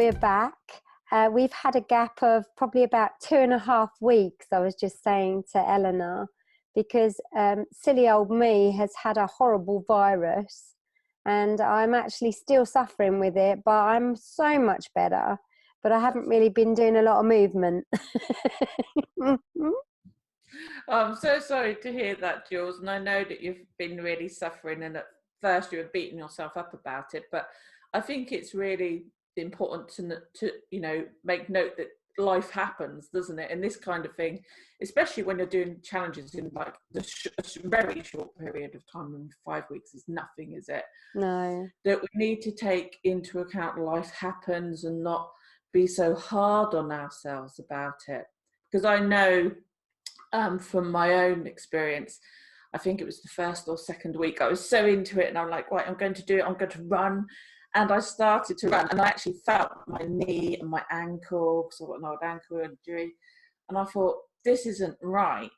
we're back. We've had a gap of probably about 2.5 weeks, I was just saying to Eleanor, because silly old me has had a horrible virus and I'm actually still suffering with it, but I'm so much better. But I haven't really been doing a lot of movement. I'm so sorry to hear that, Jules, and I know that you've been really suffering, and at first you were beating yourself up about it, but I think it's really important to make note that life happens, doesn't it? And this kind of thing, especially when you're doing challenges in like a very short period of time, and 5 weeks is nothing, is it? No. That we need to take into account life happens and not be so hard on ourselves about it. Because I know from my own experience, I think it was the first or second week, I was so into it and I'm like, right, I'm going to do it, I'm going to run. And I started to run and I actually felt my knee and my ankle, because I've got an old ankle injury. And I thought, this isn't right.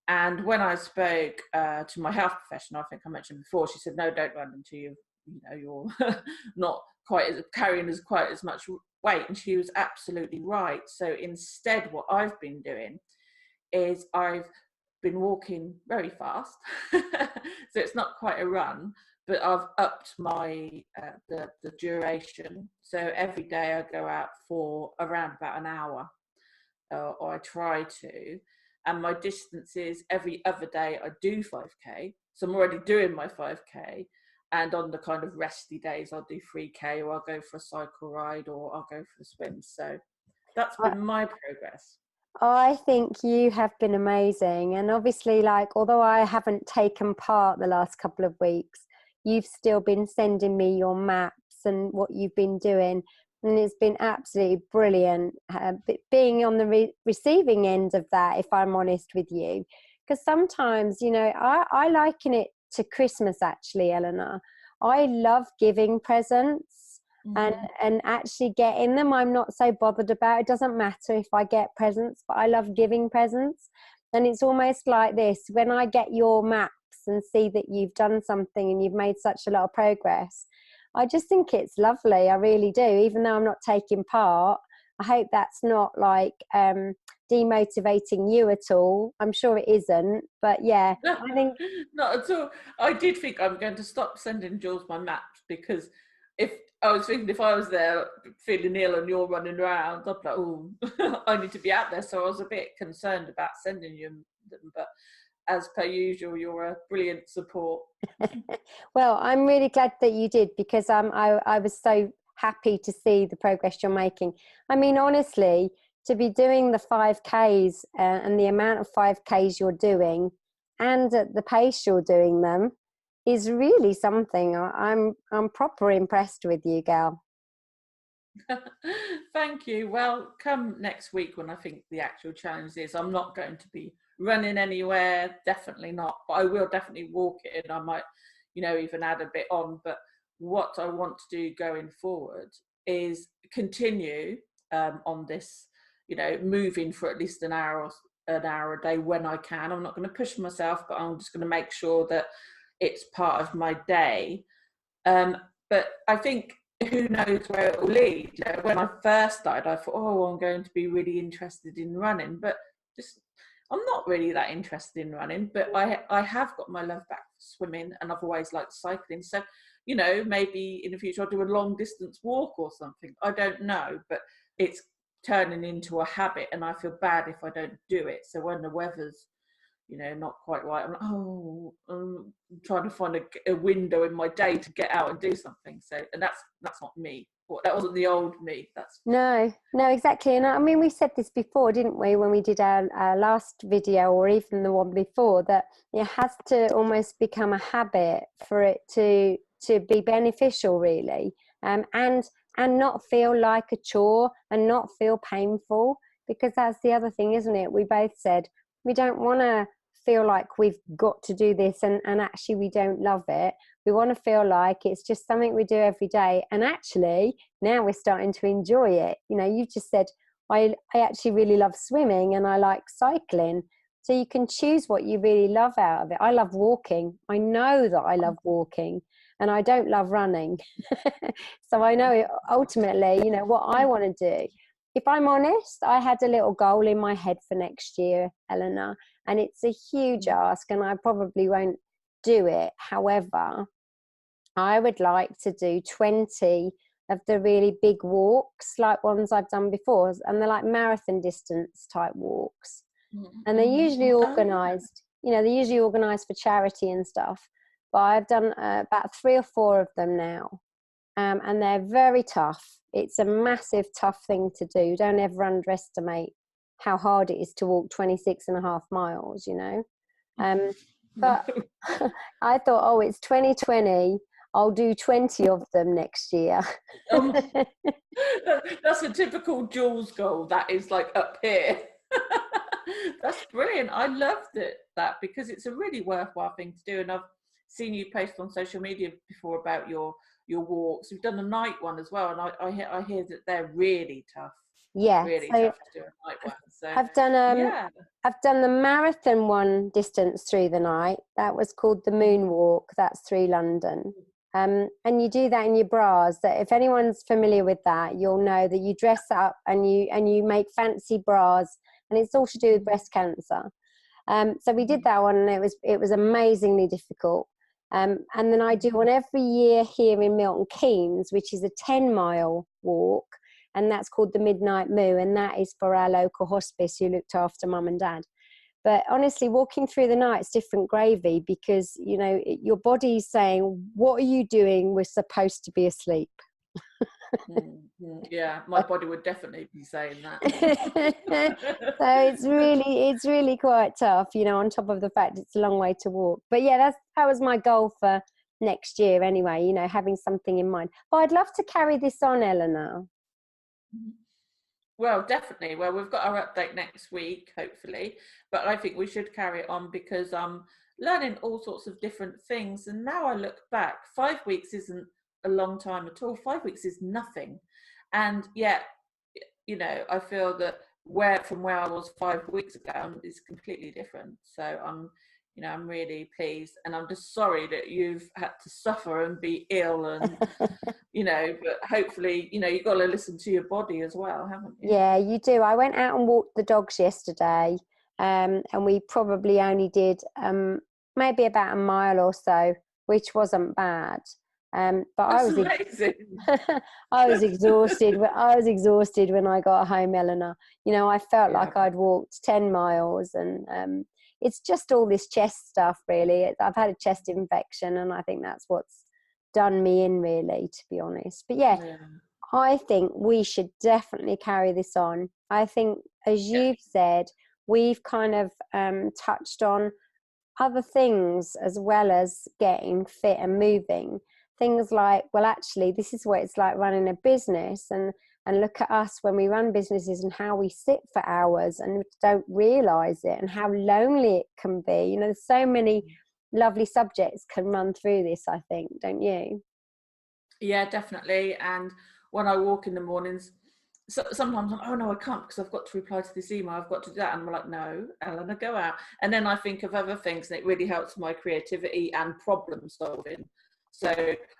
And when I spoke to my health professional, I think I mentioned before, she said, no, don't run until you're not carrying quite as much weight. And she was absolutely right. So instead, what I've been doing is I've been walking very fast. So it's not quite a run, but I've upped my the duration. So every day I go out for around about an hour, or I try to. And my distance is every other day I do 5K. So I'm already doing my 5K. And on the kind of resty days, I'll do 3K, or I'll go for a cycle ride, or I'll go for a swim. So that's been my progress. I think you have been amazing. And obviously, like, although I haven't taken part the last couple of weeks, you've still been sending me your maps and what you've been doing. And it's been absolutely brilliant being on the receiving end of that, if I'm honest with you. Because sometimes, I liken it to Christmas, actually, Eleanor. I love giving presents. And actually getting them, I'm not so bothered about. It doesn't matter if I get presents, but I love giving presents. And it's almost like this: when I get your maps and see that you've done something and you've made such a lot of progress, I just think it's lovely. I really do. Even though I'm not taking part, I hope that's not like demotivating you at all. I'm sure it isn't, but yeah, I think not at all. I did think I'm going to stop sending Jules my maps, because if I was there feeling ill and you're running around, I'd be like, oh, I need to be out there. So I was a bit concerned about sending you them, but as per usual, you're a brilliant support. Well, I'm really glad that you did, because I was so happy to see the progress you're making. I mean, honestly, to be doing the 5Ks and the amount of 5Ks you're doing and at the pace you're doing them is really something. I'm proper impressed with you, gal. Thank you. Well, come next week when I think the actual challenge is, I'm not going to be running anywhere, definitely not, but I will definitely walk it, and I might even add a bit on. But what I want to do going forward is continue on this, moving for at least an hour a day when I can. I'm not going to push myself, but I'm just going to make sure that it's part of my day. But I think, who knows where it will lead. When I first started, I thought, oh, I'm going to be really interested in running, but I'm not really that interested in running. But I have got my love back for swimming, and I've always liked cycling. So, maybe in the future I'll do a long distance walk or something. I don't know, but it's turning into a habit, and I feel bad if I don't do it. So when the weather's not quite right, I'm like, I'm trying to find a window in my day to get out and do something. So, and that's not me. That wasn't the old me. No, exactly. And I mean, we said this before, didn't we, when we did our last video, or even the one before, that it has to almost become a habit for it to be beneficial, really, and not feel like a chore and not feel painful, because that's the other thing, isn't it? We both said we don't want to feel like we've got to do this and actually we don't love it. We want to feel like it's just something we do every day, and actually now we're starting to enjoy it. You just said, I actually really love swimming and I like cycling. So you can choose what you really love out of it. I love walking. I know that I love walking, and I don't love running. So I know ultimately, you know, what I want to do. If I'm honest, I had a little goal in my head for next year, Eleanor, and it's a huge ask, and I probably won't do it. However, I would like to do 20 of the really big walks, like ones I've done before, and they're like marathon distance type walks. And they're usually organised, you know, they're usually organised for charity and stuff. But I've done about 3 or 4 of them now, and they're very tough. It's a massive, tough thing to do. Don't ever underestimate how hard it is to walk 26.5 miles, you know. But I thought, oh, it's 2020. I'll do 20 of them next year. That's a typical Jules goal. That is like up here. That's brilliant. I loved that because it's a really worthwhile thing to do. And I've seen you post on social media before about your walks. You've done a night one as well, and I hear that they're really tough. Yeah, really so tough to do a night one. So I've done the marathon one distance through the night. That was called the Moonwalk. That's through London. And you do that in your bras. That if anyone's familiar with that, you'll know that you dress up and you make fancy bras, and it's all to do with breast cancer. So we did that one, and it was amazingly difficult. And then I do one every year here in Milton Keynes, which is a 10-mile walk, and that's called the Midnight Moo, and that is for our local hospice who looked after mum and dad. But honestly, walking through the night's different gravy, because, you know, your body's saying, what are you doing? We're supposed to be asleep. Yeah, my body would definitely be saying that. So it's really quite tough, you know, on top of the fact it's a long way to walk. But yeah, that was my goal for next year anyway, you know, having something in mind. But I'd love to carry this on, Eleanor. Well, definitely. Well, we've got our update next week, hopefully. But I think we should carry it on because I'm learning all sorts of different things. And now I look back, 5 weeks isn't a long time at all. 5 weeks is nothing. And yet, you know, I feel that from where I was 5 weeks ago is completely different. So I'm really pleased, and I'm just sorry that you've had to suffer and be ill, and you know, but hopefully, you know, you've got to listen to your body as well, haven't you? Yeah, you do. I went out and walked the dogs yesterday, and we probably only did maybe about a mile or so, which wasn't bad. But That's amazing. I was exhausted. I was exhausted when I got home, Eleanor. You know, I felt like I'd walked 10 miles, and it's just all this chest stuff, really. I've had a chest infection, and I think that's what's done me in, really, to be honest. But yeah, I think we should definitely carry this on. I think, as you've said, we've kind of touched on other things as well as getting fit and moving. Things like, well, actually, this is what it's like running a business, and look at us when we run businesses and how we sit for hours and don't realise it, and how lonely it can be. You know, there's so many lovely subjects can run through this, I think, don't you? Yeah, definitely. And when I walk in the mornings, so sometimes I'm, oh no, I can't because I've got to reply to this email, I've got to do that, and I'm like, no, Eleanor, go out. And then I think of other things, and it really helps my creativity and problem solving. So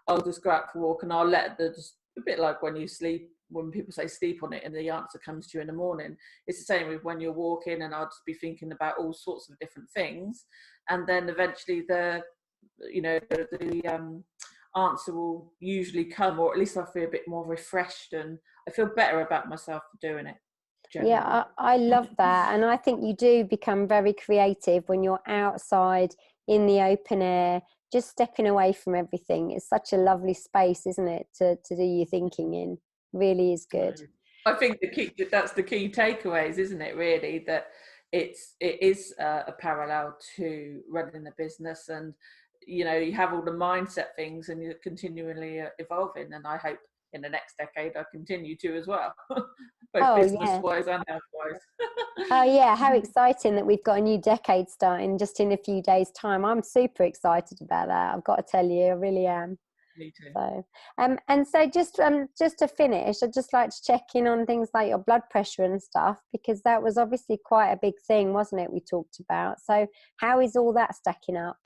I'll just go out for a walk, and I'll let just a bit like when you sleep, when people say sleep on it and the answer comes to you in the morning. It's the same with when you're walking, and I'll just be thinking about all sorts of different things, and then eventually the answer will usually come, or at least I feel a bit more refreshed, and I feel better about myself for doing it. Generally. Yeah, I love that. And I think you do become very creative when you're outside in the open air, just stepping away from everything. It's such a lovely space, isn't it, to do your thinking in. Really is good. I think that's the key takeaways, isn't it, really, that it is a parallel to running a business, and you know, you have all the mindset things, and you're continually evolving, and I hope in the next decade I continue to as well. Both business-wise and health-wise. Oh yeah, how exciting that we've got a new decade starting just in a few days' time. I'm super excited about that, I've got to tell you, I really am. Me too. So, and so just to finish, I'd just like to check in on things like your blood pressure and stuff, because that was obviously quite a big thing, wasn't it, we talked about. So how is all that stacking up?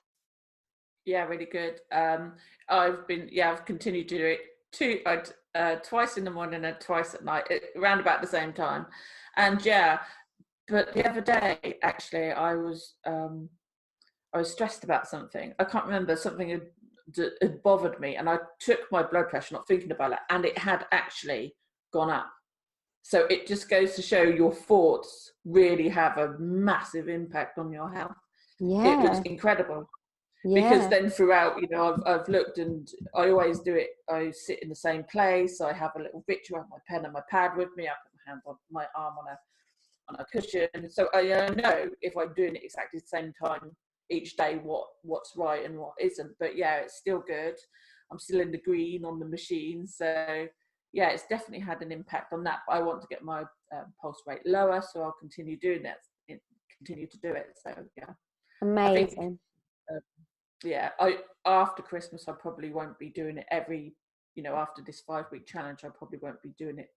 Yeah, really good. I've continued to do it twice in the morning and twice at night, around about the same time. And yeah, but the other day, actually, I was stressed about something. I can't remember, something had bothered me, and I took my blood pressure, not thinking about it, and it had actually gone up. So it just goes to show your thoughts really have a massive impact on your health. It was Yeah, incredible, because yeah, then throughout, I've looked, and I always do it. I sit in the same place. I have a little ritual. I have my pen and my pad with me. I put my hand on my arm on a cushion, so I know if I'm doing it exactly the same time each day what's right and what isn't. But yeah, it's still good. I'm still in the green on the machine, so yeah, it's definitely had an impact on that. But I want to get my pulse rate lower, so I'll continue doing that. Continue to do it. So yeah, I think amazing. yeah, I after Christmas I probably won't be doing it every, after this 5-week challenge I probably won't be doing it,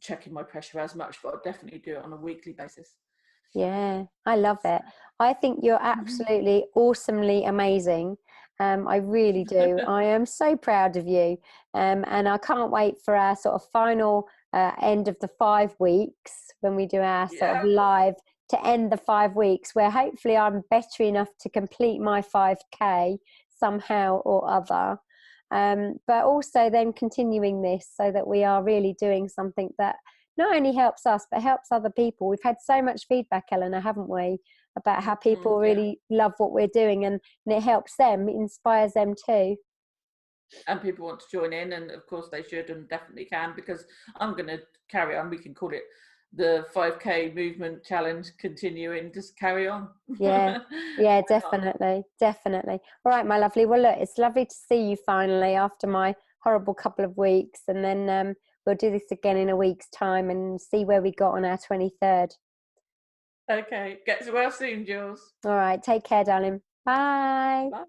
checking my pressure as much, but I'll definitely do it on a weekly basis. Yeah, I love it. I think you're absolutely awesomely amazing. I really do. I am so proud of you. And I can't wait for our sort of final end of the 5 weeks when we do our sort of Yeah. live to end the 5 weeks, where hopefully I'm better enough to complete my 5K somehow or other. But also then continuing this so that we are really doing something that not only helps us but helps other people. We've had so much feedback, Eleanor, haven't we, about how people Yeah. really love what we're doing, and it helps them, it inspires them too. And people want to join in, and of course they should and definitely can, because I'm going to carry on. We can call it the 5K movement challenge continuing, just carry on. Yeah, yeah, definitely, definitely. All right, my lovely. Well, look, it's lovely to see you finally after my horrible couple of weeks, and then we'll do this again in a week's time and see where we got on our 23rd. Okay, get well soon, Jules. All right, take care, darling. Bye. Bye.